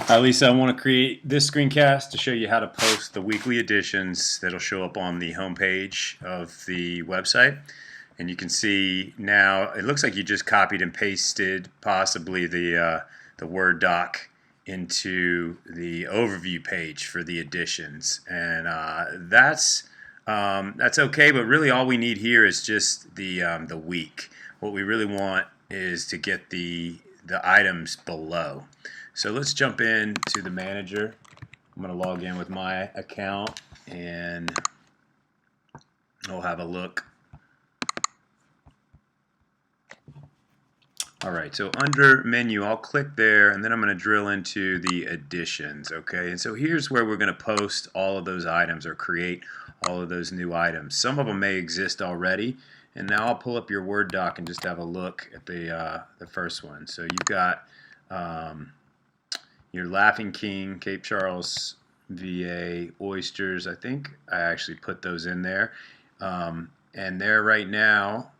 Hi Lisa, I want to create this screencast to show you how to post the weekly editions that'll show up on the homepage of the website. And you can see now it looks like you just copied and pasted possibly the Word doc into the overview page for the editions, and that's okay. But really, all we need here is just the week. What we really want is to get the items below. So let's jump into the manager. I'm going to log in with my account and we'll have a look. Alright, so under menu, I'll click there and then I'm going to drill into the editions, okay? And so here's where we're going to post all of those items or create all of those new items. Some of them may exist already, and now I'll pull up your Word doc and just have a look at the first one. So you've got your Laughing King, Cape Charles, VA, oysters. I think I actually put those in there. And they're right now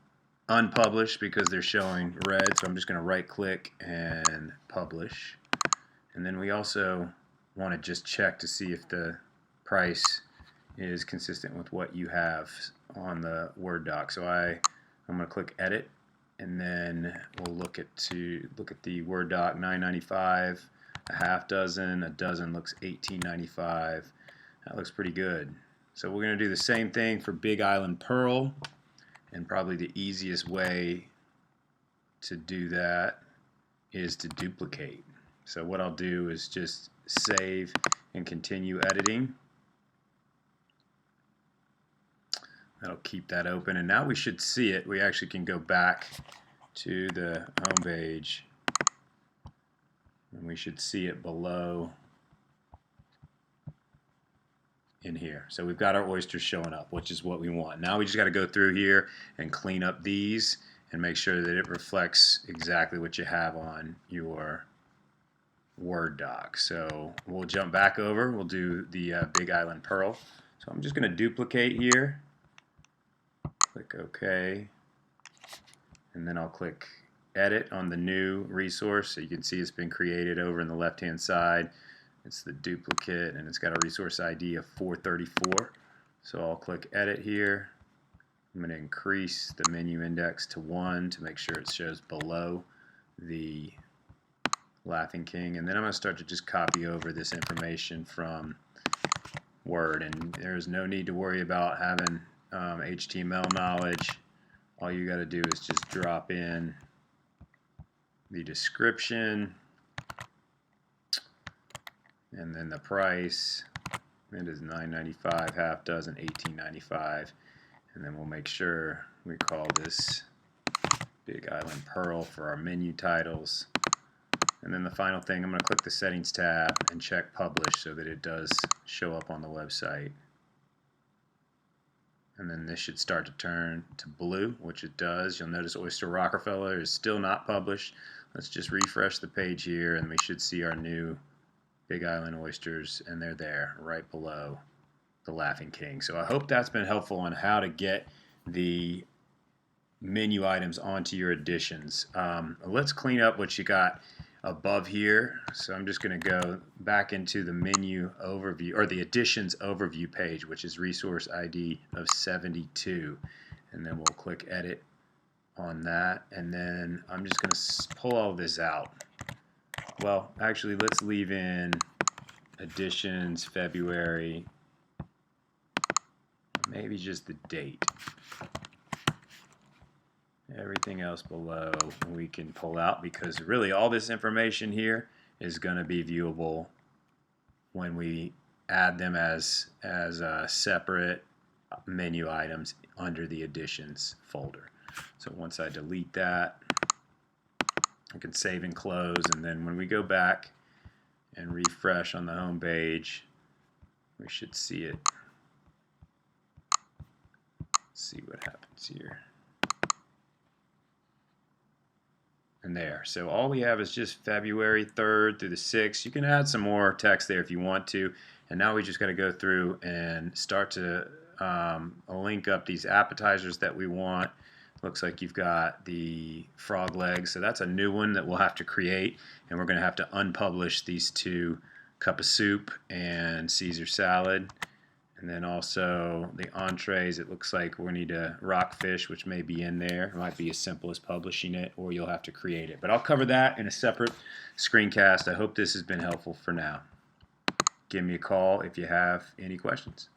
unpublished because they're showing red, so I'm just going to right click and publish. And then we also want to just check to see if the price is consistent with what you have on the Word doc. So I'm going to click edit, and then we'll look at the Word doc. $9.95, a half dozen, a dozen looks $18.95. That looks pretty good. So we're going to do the same thing for Big Island Pearl, and probably the easiest way to do that is to duplicate. So what I'll do is just save and continue editing. That'll keep that open, and now we should see it. We actually can go back to the home page and we should see it below in here. So we've got our oysters showing up, which is what we want. Now we just got to go through here and clean up these and make sure that it reflects exactly what you have on your Word doc. So we'll jump back over. We'll do the Big Island Pearl. So I'm just going to duplicate here. Click OK. And then I'll click Edit on the new resource. So you can see it's been created over in the left-hand side. It's the duplicate, and it's got a resource ID of 434. So I'll click Edit here. I'm going to increase the menu index to 1 to make sure it shows below the Laughing King. And then I'm going to start to just copy over this information from Word. And there's no need to worry about having HTML knowledge. All you got to do is just drop in the description and then the price. It is $9.95, half dozen, $18.95, and then we'll make sure we call this Big Island Pearl for our menu titles. And then the final thing, I'm going to click the Settings tab and check Publish so that it does show up on the website. And then this should start to turn to blue, which it does. You'll notice Oyster Rockefeller is still not published. Let's just refresh the page here, and we should see our new Big Island oysters, and they're there right below the Laughing King. So I hope that's been helpful on how to get the menu items onto your editions. Let's clean up what you got above here. So I'm just going to go back into the menu overview, or the editions overview page, which is resource ID of 72. And then we'll click edit on that. And then I'm just going to pull all this out. Well, actually, let's leave in editions February, maybe just the date. Everything else below we can pull out, because really all this information here is going to be viewable when we add them as separate menu items under the editions folder. So once I delete that, I can save and close, and then when we go back and refresh on the home page, we should see it. Let's see what happens here. And there. So all we have is just February 3rd through the 6th. You can add some more text there if you want to. And now we just got to go through and start to link up these appetizers that we want. Looks like you've got the frog legs, so that's a new one that we'll have to create, and we're going to have to unpublish these two, cup of soup and Caesar salad. And then also the entrees, it looks like we need a rockfish, which may be in there. It might be as simple as publishing it, or you'll have to create it. But I'll cover that in a separate screencast. I hope this has been helpful for now. Give me a call if you have any questions.